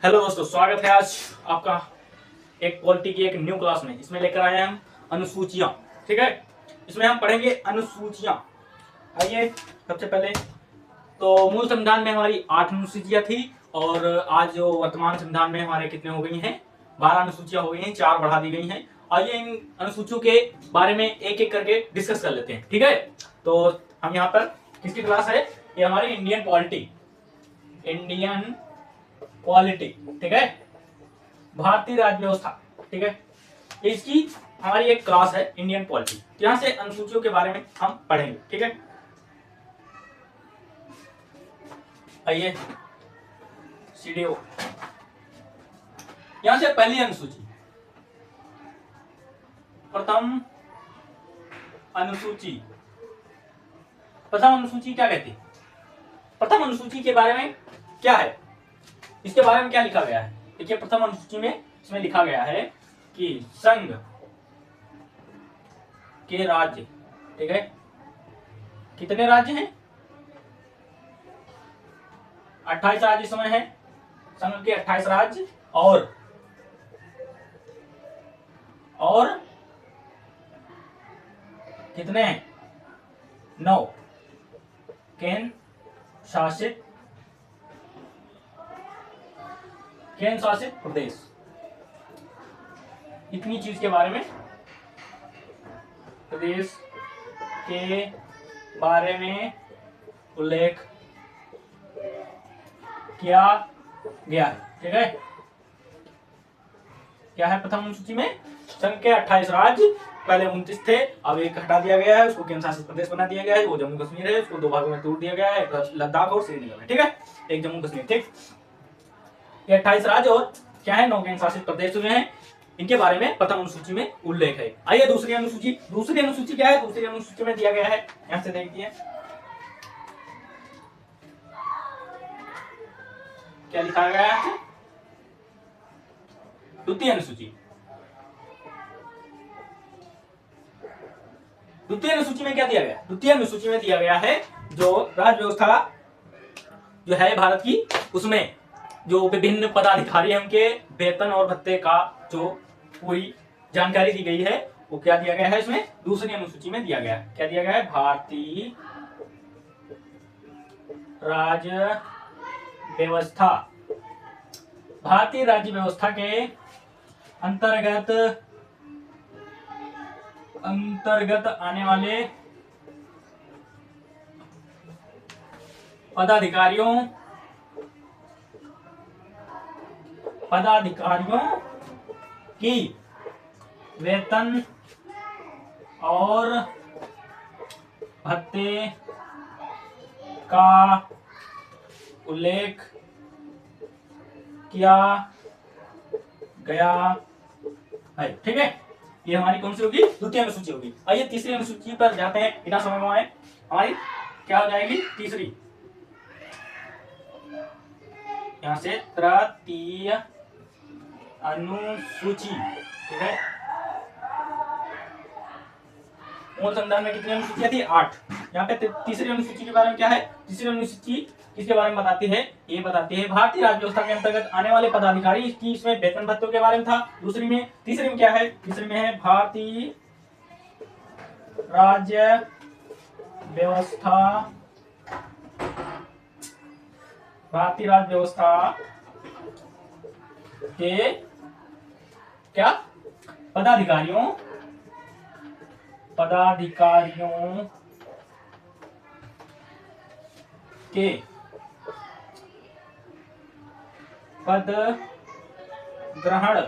Hello दोस्तों, स्वागत है आज आपका एक पॉलिटी की एक न्यू क्लास में। इसमें लेकर आए हैं हम अनुसूचियां। ठीक है, इसमें हम पढ़ेंगे अनुसूचियां। आइए, सबसे पहले तो मूल संविधान में हमारी 8 अनुसूचियां थी और आज जो वर्तमान संविधान में हमारे कितने हो गई हैं, 12 अनुसूचियां हो गई हैं, 4 बढ़ा दी गई हैं। आइए इन अनुसूचियों के बारे में एक एक करके डिस्कस कर लेते हैं। ठीक है, तो हम यहाँ पर किसकी क्लास है, ये हमारी इंडियन पॉलिटी, इंडियन पॉलिटी। ठीक है, भारतीय राज्य व्यवस्था। ठीक है, इसकी हमारी एक क्लास है इंडियन पॉलिटी। यहां से अनुसूचियों के बारे में हम पढ़ेंगे। ठीक है, आइए सीडीओ, यहां से पहली अनुसूची, प्रथम अनुसूची। प्रथम अनुसूची क्या कहती है? प्रथम अनुसूची के बारे में क्या है, इसके बारे में क्या लिखा गया है? देखिए, प्रथम अनुसूची में इसमें लिखा गया है कि संघ के राज्य, ठीक है, कितने राज्य हैं? 28 राज्य इस समय है, संघ के 28 राज्य और कितने हैं? 9 केंद्र शासित प्रदेश। इतनी चीज के बारे में, प्रदेश के बारे में उल्लेख किया गया है। ठीक है, क्या है प्रथम अनुसूची में? संघ के 28 राज्य, पहले 29 थे, अब एक हटा दिया गया है, उसको केंद्र शासित प्रदेश बना दिया गया है। वो जम्मू कश्मीर है, उसको 2 भागों में तोड़ दिया गया है, लद्दाख और श्रीनगर में। ठीक है, एक जम्मू कश्मीर। ठीक, ये 28 राज्य और क्या है, 9 केंद्र शासित प्रदेश हुए हैं। इनके बारे में प्रथम अनुसूची में उल्लेख है। आइए दूसरी अनुसूची। दूसरी अनुसूची क्या है? दूसरी अनुसूची में दिया गया है, यहां से देखिए क्या लिखा गया है। द्वितीय अनुसूची। द्वितीय अनुसूची में क्या दिया गया? द्वितीय अनुसूची में दिया गया है जो राज्य व्यवस्था जो है भारत की, उसमें जो विभिन्न पदाधिकारी हैं उनके वेतन और भत्ते का जो पूरी जानकारी दी गई है, वो क्या दिया गया है इसमें? दूसरी अनुसूची में दिया गया है। क्या दिया गया है? भारतीय राज्य व्यवस्था। भारतीय राज्य व्यवस्था के अंतर्गत आने वाले पदाधिकारियों की वेतन और भत्ते का उल्लेख किया गया है। ठीक है, ये हमारी कौन सी होगी? द्वितीय अनुसूची होगी। आइए तीसरी अनुसूची पर जाते हैं, बिना समय गंवाए। हमारी क्या हो जाएगी? तीसरी, यहां से तृतीय अनुसूची। ठीक है, मूल संविधान में कितनी अनुसूचियां थी? 8। यहाँ पे तीसरी अनुसूची के बारे में क्या है? तीसरी अनुसूची किसके बारे में बताती है? ये बताती है भारतीय राज्य व्यवस्था के अंतर्गत आने वाले पदाधिकारी की, इसमें वेतन भत्तों के बारे में था। दूसरी में, तीसरी में क्या है? तीसरी में है भारतीय राज्य व्यवस्था, भारतीय राज्य व्यवस्था के क्या? पदाधिकारियों के पद ग्रहण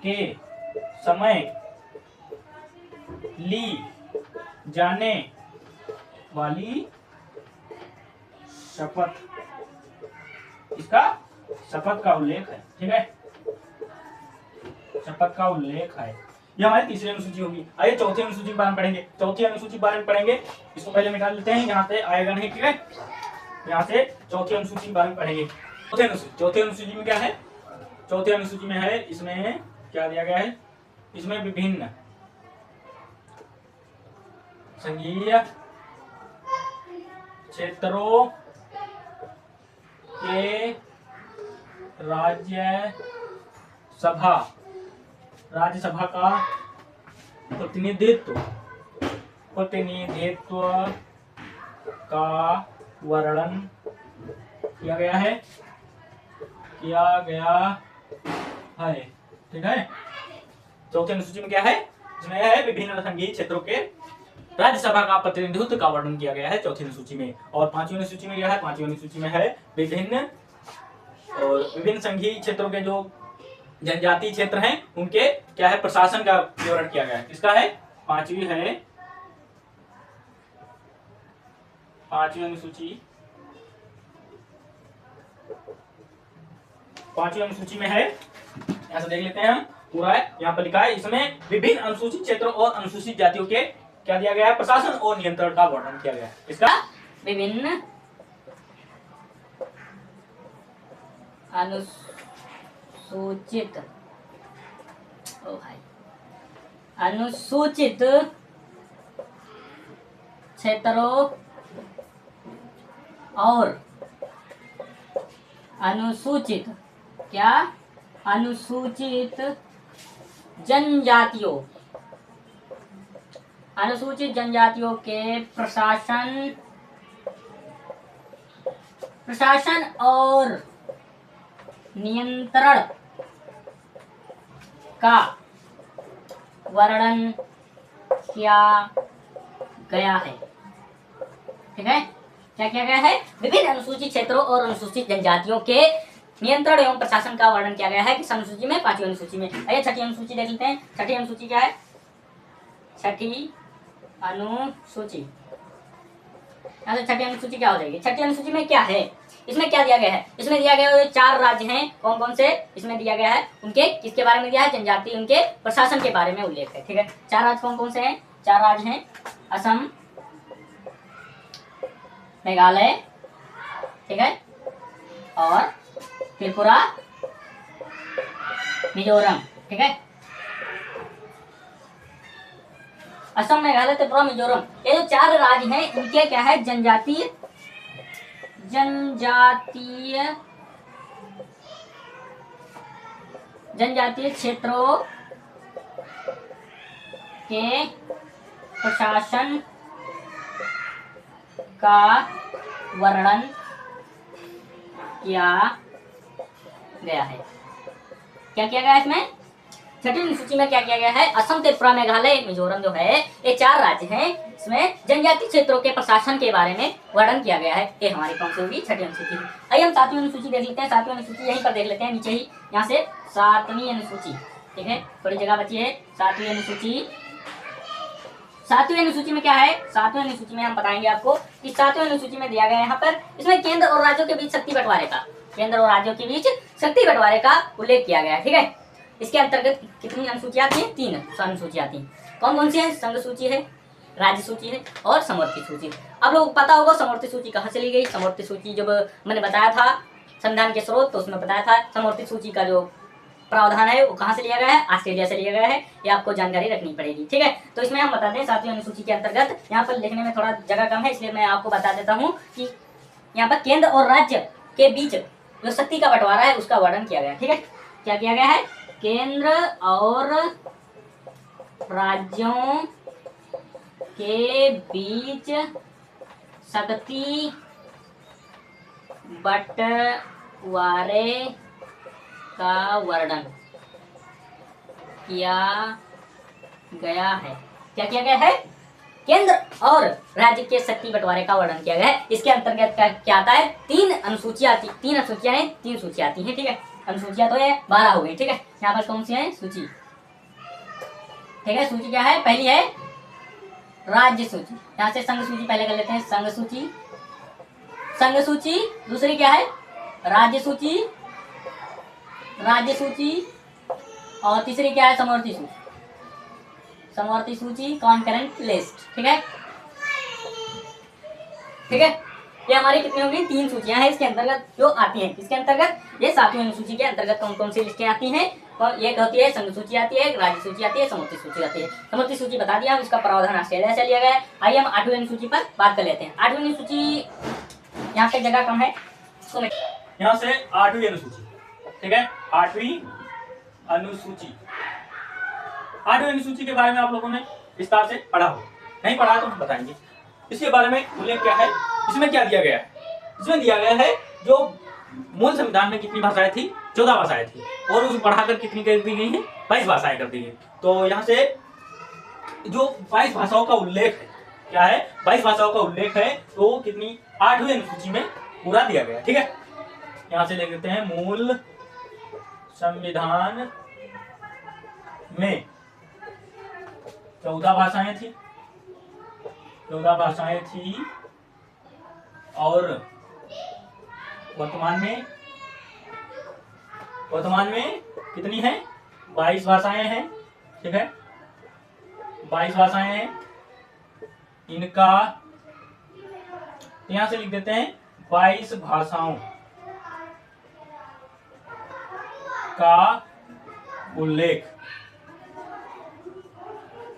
के समय ली जाने वाली शपथ, इसका शपथ का उल्लेख है। ठीक है, शपथ का उल्लेख है। ये हमारी तीसरी अनुसूची होगी। आइए चौथी अनुसूची के बारे में पढ़ेंगे। चौथी अनुसूची के बारे में पढ़ेंगे, इसको पहले मिटा लेते हैं, यहाँ से आएगा नहीं। ठीक है, यहाँ से चौथी अनुसूची के बारे में पढ़ेंगे। चौथी अनुसूची में क्या है? चौथी अनुसूची में है, इसमें क्या दिया गया है? इसमें विभिन्न संघीय क्षेत्रों के राज्यसभा, राज्यसभा का प्रतिनिधित्व का वर्णन किया गया है, ठीक है। चौथी अनुसूची में क्या है, इसमें है विभिन्न संघीय क्षेत्रों के राज्यसभा का प्रतिनिधित्व का वर्णन किया गया है चौथी अनुसूची में। और पांचवी अनुसूची में क्या है, पांचवी अनुसूची में है विभिन्न संघीय क्षेत्रों के जो जनजातीय क्षेत्र हैं उनके क्या है प्रशासन का विवरण किया गया है। किसका है, पांचवी अनुसूची, पांचवी अनुसूची में है, यहां से देख लेते हैं हम पूरा है, यहाँ पर लिखा है इसमें विभिन्न अनुसूचित क्षेत्रों और अनुसूचित जातियों के क्या दिया गया है, प्रशासन और नियंत्रण का वर्णन किया गया है। इसका विभिन्न अनुसूचित क्षेत्रों और अनुसूचित जनजातियों के प्रशासन और नियंत्रण का वर्णन किया गया है। ठीक है, क्या किया गया है, विभिन्न अनुसूचित क्षेत्रों और अनुसूचित जनजातियों के नियंत्रण एवं प्रशासन का वर्णन किया गया है किस अनुसूची में, पांचवी अनुसूची में। आइए छठी अनुसूची देख लेते हैं। छठी अनुसूची क्या है, छठी अनुसूची, यहाँ से छठी अनुसूची क्या हो जाएगी, छठी अनुसूची में क्या है, इसमें क्या दिया गया है, इसमें दिया गया है 4 राज्य हैं, कौन कौन से इसमें दिया गया है, उनके किसके बारे में दिया है, जनजाति उनके प्रशासन के बारे में उल्लेख है। ठीक है, 4 राज्य कौन कौन से हैं, 4 राज्य हैं असम, मेघालय, ठीक है, और त्रिपुरा, मिजोरम। ठीक है, असम, मेघालय, त्रिपुरा, मिजोरम, ये जो 4 राज्य हैं इनके क्या है, जनजातीय क्षेत्रों के प्रशासन का वर्णन किया गया है। क्या किया गया है इसमें, छठी अनुसूची में क्या किया गया है, असम, त्रिपुरा, मेघालय, मिजोरम जो है ये 4 राज्य हैं, इसमें जनजातीय क्षेत्रों के प्रशासन के बारे में वर्णन किया गया है। ये हमारी कौन सी होगी, छठी अनुसूची। आइए हम 7वीं अनुसूची देख लेते हैं। 7वीं अनुसूची यहीं पर देख लेते हैं, नीचे ही, यहाँ से 7वीं अनुसूची। ठीक है, थोड़ी जगह बची है। 7वीं अनुसूची, 7वीं अनुसूची में क्या है, 7वीं अनुसूची में हम बताएंगे आपको कि 7वीं अनुसूची में दिया गया है यहाँ पर, इसमें केंद्र और राज्यों के बीच शक्ति बंटवारे का, केंद्र और राज्यों के बीच शक्ति बंटवारे का उल्लेख किया गया है। ठीक है, इसके अंतर्गत कितनी अनुसूचियां आती हैं, 3 अनुसूचियां आती हैं। कौन कौन सी है, संघ सूची है, राज्य सूची है और समवर्ती सूची। अब लोग पता होगा समवर्ती सूची कहाँ से ली गई। समवर्ती सूची जब मैंने बताया था संविधान के स्रोत, तो उसमें बताया था समवर्ती सूची का जो प्रावधान है वो कहाँ से लिया गया है, ऑस्ट्रेलिया से लिया गया है। ये आपको जानकारी रखनी पड़ेगी। ठीक है, तो इसमें हम बता दें 7वीं अनुसूची के अंतर्गत, यहाँ पर लिखने में थोड़ा जगह कम है इसलिए मैं आपको बता देता हूँ कि यहाँ पर केंद्र और राज्य के बीच जो शक्ति का बंटवारा है उसका वर्णन किया गया है। ठीक है, क्या किया गया है, केंद्र और राज्यों के बीच शक्ति बंटवारे का वर्णन किया गया है। क्या किया गया है, केंद्र और राज्य के शक्ति बंटवारे का वर्णन किया गया है। इसके अंतर्गत क्या आता है, 3 अनुसूचियां आती, 3 अनुसूचियां हैं, 3 सूचियां आती हैं। ठीक है, अनुसूचियां तो ये 12 हो गई। ठीक है, यहाँ पर कौन सी है, सूची। ठीक है, सूची क्या है, पहली है राज्य सूची, यहाँ से संघ सूची पहले कर लेते हैं, संघ सूची, संघ सूची। दूसरी क्या है, राज्य सूची, राज्य सूची। और तीसरी क्या है, समवर्ती सूची, समवर्ती सूची, कॉन्करेंट लिस्ट। ठीक है, ठीक है, ये हमारी कितनी होगी, 3 सूचियां हैं इसके अंतर्गत जो आती हैं। इसके अंतर्गत ये 7वीं अनुसूची के अंतर्गत कौन कौन सी लिस्टें आती हैं, और एक होती है संघ सूची आती है, राज्य सूची आती है, समवर्ती सूची आती है। समवर्ती सूची बता दिया, इसका प्रावधान ऑस्ट्रेलिया से लिया गया है। आइए हम 8वीं अनुसूची पर बात कर लेते हैं। 8वीं अनुसूची, यहाँ पे जगह कम है, यहाँ से 8वीं अनुसूची, ठीक है, 8वीं अनुसूची। 8वीं अनुसूची के बारे में आप लोगों ने विस्तार से पढ़ा हो, नहीं पढ़ा तो हम बताएंगे इसके बारे में उल्लेख क्या है। इसमें क्या दिया गया है, इसमें दिया गया है जो मूल संविधान में कितनी भाषाएं थी, 14 भाषाएं थी, और उस बढ़ाकर कितनी कर दी गई है, 22 भाषाएं कर दी गई। तो यहाँ से जो 22 भाषाओं का उल्लेख है, क्या है, 22 भाषाओं का उल्लेख है, तो कितनी, 8वीं अनुसूची में पूरा दिया गया। ठीक है, यहाँ से लिख देते हैं मूल संविधान में 14 भाषाएं थी, 14 भाषाएं थी, और वर्तमान में कितनी है, 22 भाषाएं हैं। ठीक है, 22 भाषाएं हैं इनका, यहां से लिख देते हैं 22 भाषाओं का उल्लेख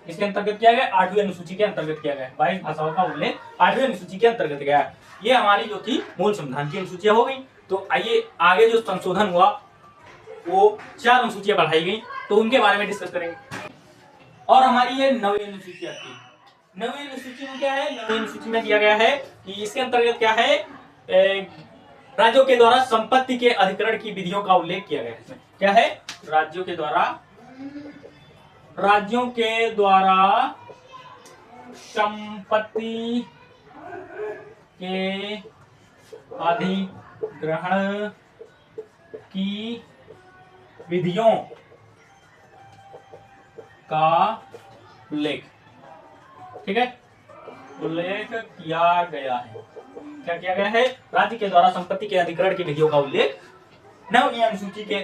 इसके अंतर्गत किया गया, 8वीं अनुसूची के अंतर्गत किया गया। 22 भाषाओं का उल्लेख 8वीं अनुसूची के अंतर्गत गया। ये हमारी जो थी मूल संविधान की अनुसूचियां हो गई। तो आइए आगे जो संशोधन हुआ वो 4 अनुसूचियां बढ़ाई गई, तो उनके बारे में डिस्कस करेंगे। और हमारी ये 9वीं अनुसूची आती है। 9वीं अनुसूची में क्या है, 9वीं अनुसूची में दिया गया है कि इसके अंतर्गत क्या है, राज्यों के द्वारा संपत्ति के अधिग्रहण की विधियों का उल्लेख किया गया है। इसमें क्या है, राज्यों के द्वारा संपत्ति के अधिग्रहण की विधियों का उल्लेख, ठीक है, उल्लेख किया गया है। क्या किया गया है, राज्य के द्वारा संपत्ति के अधिग्रहण की विधियों का उल्लेख 9वीं अनुसूची के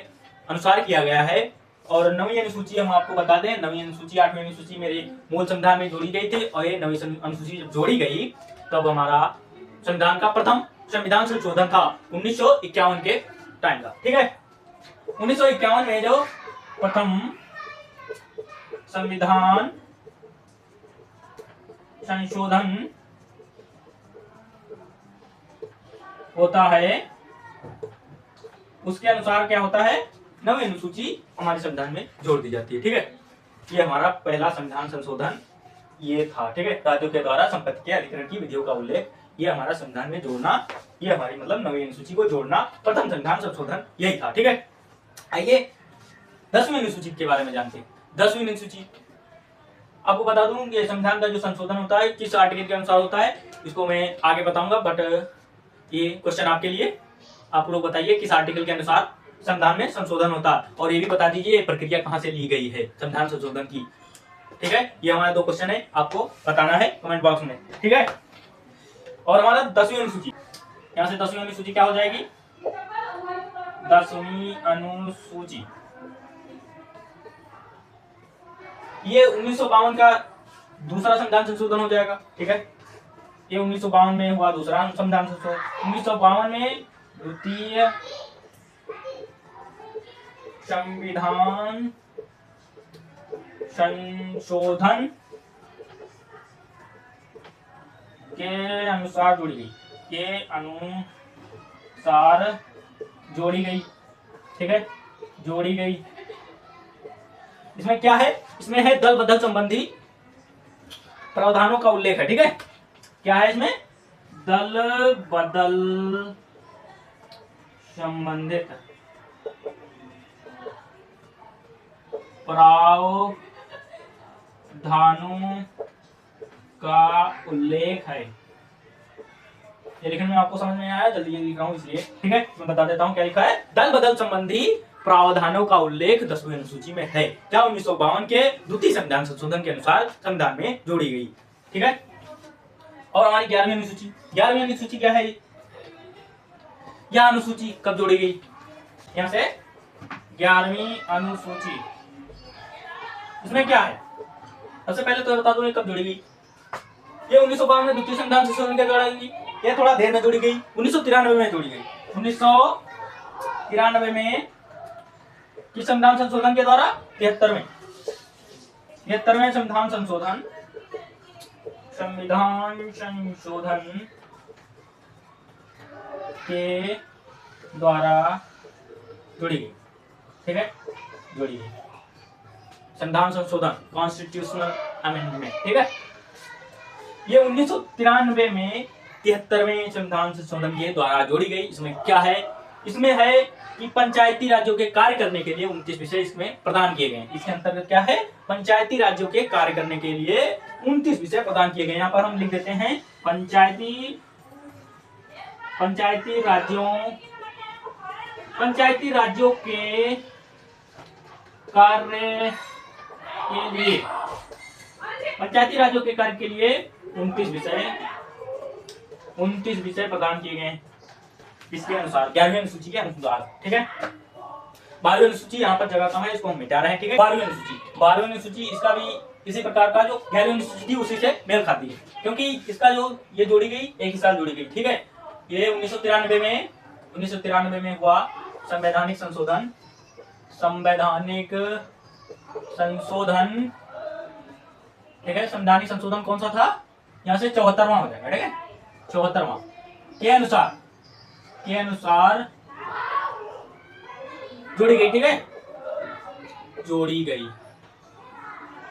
अनुसार किया गया है। और 9वीं अनुसूची हम आपको बता दें, 9वीं अनुसूची 8वीं अनुसूची मेरी मूल संविधान में जोड़ी गई थी, और ये 9वीं अनुसूची जब जोड़ी गई तब हमारा संविधान का प्रथम संविधान संशोधन था 1951 के टाइम का। ठीक है, 1951 में जो प्रथम संविधान संशोधन होता है उसके अनुसार क्या होता है, 9वीं अनुसूची हमारे संविधान में जोड़ दी जाती है। ठीक है, ये हमारा पहला संविधान संशोधन ये था। ठीक है, राज्यों के द्वारा संपत्ति के अधिग्रहण की विधियों का उल्लेख, ये हमारा संविधान में जोड़ना, ये हमारी मतलब 9वीं अनुसूची को जोड़ना, प्रथम संविधान संशोधन यही था। ठीक है, आइए 10वीं अनुसूची के बारे में जानते हैं। 10वीं अनुसूची आपको बता दूं कि संविधान का जो संशोधन होता है किस आर्टिकल के अनुसार होता है, इसको मैं आगे बताऊंगा, बट ये क्वेश्चन आपके लिए, आप लोग बताइए किस आर्टिकल के अनुसार संविधान में संशोधन होता है, और ये भी बता दीजिए प्रक्रिया कहां से ली गई है संविधान संशोधन की। ठीक है, ये हमारे 2 क्वेश्चन है, आपको बताना है कमेंट बॉक्स में। ठीक है, और हमारा 10वीं अनुसूची, यहां से 10वीं अनुसूची क्या हो जाएगी, 10वीं अनुसूची ये 1952 का दूसरा संविधान संशोधन हो जाएगा। ठीक है, ये 1952 में हुआ दूसरा संविधान संशोधन। 1952 में द्वितीय संविधान संशोधन के अनुसार जोड़ी गई, जोड़ी गई। ठीक है, जोड़ी गई। इसमें क्या है, इसमें है दल बदल संबंधी प्रावधानों का उल्लेख है। ठीक है, क्या है इसमें, दल बदल संबंधित प्रावधानों का उल्लेख है। ये लिखने में आपको समझ में आया, जल्दी जल्दी लिख रहा हूं इसलिए। ठीक है, मैं बता देता हूं क्या लिखा है, दल बदल संबंधी प्रावधानों का उल्लेख 10वीं अनुसूची में है, क्या 1952 के द्वितीय संविधान संशोधन के अनुसार संविधान में जोड़ी गई। ठीक है, और हमारी 11वीं अनुसूची, 11वीं अनुसूची क्या है, यह अनुसूची कब जोड़ी गई, यहां से 11वीं अनुसूची, इसमें क्या है, सबसे पहले तो बता दो ये कब जोड़ी गई। ये 1952 में द्वितीय संविधान संशोधन के द्वारा जोड़ी, ये थोड़ा देर में जोड़ी गई, 1993 में जोड़ी गई। 1993 में किस संविधान संशोधन के द्वारा, 73वें संविधान संशोधन के द्वारा जोड़ी गई, ठीक है, जोड़ी गई। संविधान संशोधन, कॉन्स्टिट्यूशनल अमेंडमेंट, ठीक है, ये 1993 में 73वें संविधान संशोधन के द्वारा जोड़ी गई। इसमें क्या है, इसमें है कि पंचायती राज्यों के कार्य करने के लिए 29 विषय इसमें प्रदान किए गए। इसके अंतर्गत क्या है, पंचायती राज्यों के कार्य करने के लिए 29 विषय प्रदान किए गए। यहाँ पर हम लिख देते हैं पंचायती राज्यों के कार्य के लिए, पंचायती राज्यों के कार्य के लिए 29 विषय प्रदान किए गए। इसके अनुसार 11वीं अनुसूची के अनुसार, ठीक है। 12वीं अनुसूची यहाँ पर जगह कम है, इसको हम मिटा रहे हैं, ठीक है। 12वीं अनुसूची इसका भी इसी प्रकार का जो 11वीं अनुसूची थी उसी से मेल खाती है, क्योंकि इसका जो ये जोड़ी गई एक ही साल जोड़ी गई, ठीक है। ये 1993 में हुआ संवैधानिक संशोधन, ठीक है। संवैधानिक संशोधन कौन सा था, यहाँ से 74वां हो जाएगा, ठीक है, 74वां के अनुसार जोड़ी गई, ठीक है, जोड़ी गई।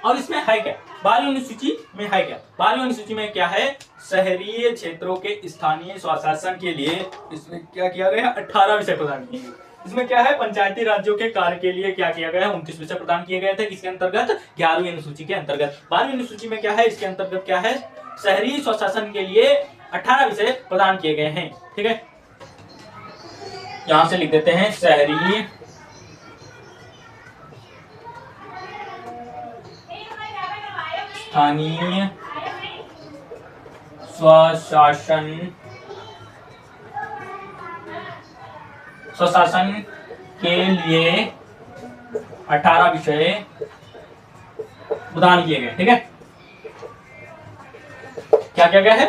और इसमें है क्या, 12वीं अनुसूची में है क्या, 12वीं अनुसूची में क्या है, शहरी क्षेत्रों के स्थानीय स्वशासन के लिए इसमें क्या किया गया, 18 विषय प्रदान किए गए। इसमें क्या है, पंचायती राज्यों के कार्य के लिए क्या किया गया है, 29 विषय प्रदान किए गए थे। इसके अंतर्गत 11वीं अनुसूची के अंतर्गत। 12वीं अनुसूची में क्या है, इसके अंतर्गत क्या है, शहरी स्वशासन के लिए 18 विषय प्रदान किए गए हैं, ठीक है। यहां से लिख देते हैं शहरी स्थानीय स्वशासन के लिए 18 विषय प्रदान किए गए, ठीक है। क्या किया गया है,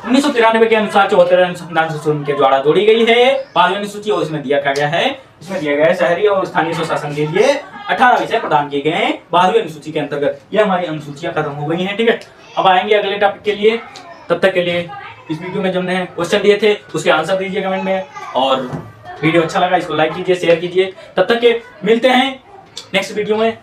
1993 के अनुसार 74वें संविधान संशोधन के द्वारा जोड़ी गई है 12वीं अनुसूची, और इसमें दिया गया है, इसमें दिया गया है शहरी और स्थानीय स्वशासन के लिए 18 विषय प्रदान किए गए हैं 12वीं अनुसूची के अंतर्गत। ये हमारी अनुसूचियां खत्म हो गई हैं, ठीक है। अब आएंगे अगले टॉपिक के लिए, तब तक के लिए इस वीडियो में जो हमने क्वेश्चन दिए थे उसके आंसर दीजिए कमेंट में, और वीडियो अच्छा लगा इसको लाइक कीजिए, शेयर कीजिए। तब तक के मिलते हैं नेक्स्ट वीडियो में।